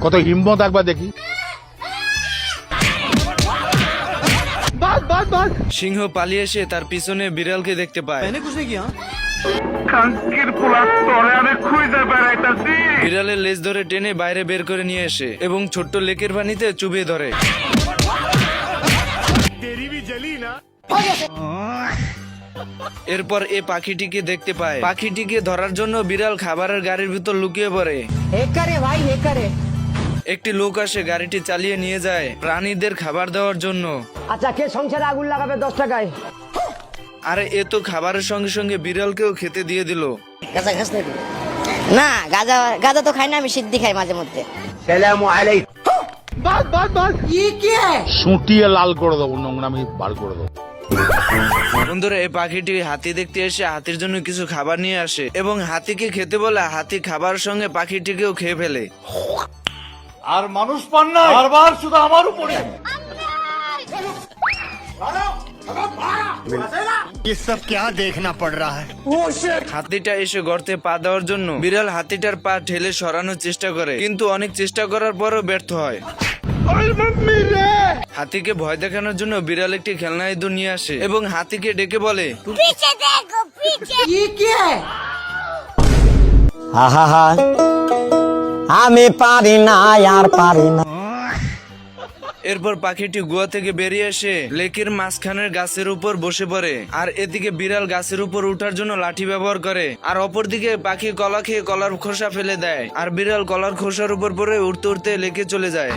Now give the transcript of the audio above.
কত হিম্মত একবার দেখি। সিংহ পালিয়ে এসে তার পিছনে বিড়ালকে দেখতে পায়। বিড়ালের লেজ ধরে টেনে বাইরে বের করে নিয়ে আসে এবং ছোট্ট লেকের পানিতে চুবিয়ে ধরে। এরপর এ পাখিটিকে দেখতে পায়। পাখিটিকে ধরার জন্য বিড়াল খাবারের গাড়ির ভিতর লুকিয়ে পড়ে। একটি লোক আসে গাড়িটি চালিয়ে নিয়ে যায় প্রাণীদের খাবার দেওয়ার জন্য। আচ্ছা, কে সংসারে আগুন লাগাবে 10 টাকায়? আরে এ তো খাবারের সঙ্গে সঙ্গে বিড়ালকেও খেতে দিয়ে দিল। গাঁজা খাস নাকি? না, গাঁজা গাঁজা তো খাই না, আমি সিদ্ধি খাই মাঝে মধ্যে। সুটিয়ে লাল করে দেবো, নোংরামি বার করে দেবো। বন্ধুরা, এই পাখিটি হাতি দেখতে এসে হাতির জন্য কিছু খাবার নিয়ে আসে এবং হাতিকে খেতে বলে হাতি খাবারের সঙ্গে পাখিটিকেও খেয়ে ফেলে। আর মানুষ পান না, বারবার শুধু আমার উপরে। ये सब क्या देखना पड़ रहा है? হাতিটা এসে গর্তে পা দেওয়ার জন্য বিড়াল হাতিটার পা ঠেলে সরানোর চেষ্টা করে, কিন্তু অনেক চেষ্টা করার পরও ব্যর্থ হয়। হাতিকে ভয় দেখানোর জন্য বিড়াল একটি খেলনা ইঁদুর নিয়ে আসে এবং হাতিকে ডেকে বলে, আমি পারি না, আর পারি না। এরপর পাখিটি গুহা থেকে বেরিয়ে এসে লেকের মাঝখানের গাছের উপর বসে পড়ে। আর এদিকে বিড়াল গাছের উপর উঠার জন্য লাঠি ব্যবহার করে, আর অপরদিকে পাখি কলা খেয়ে কলার খোসা ফেলে দেয়, আর বিড়াল কলার খোসার উপর পড়ে উঠতে উঠতে লেকে চলে যায়।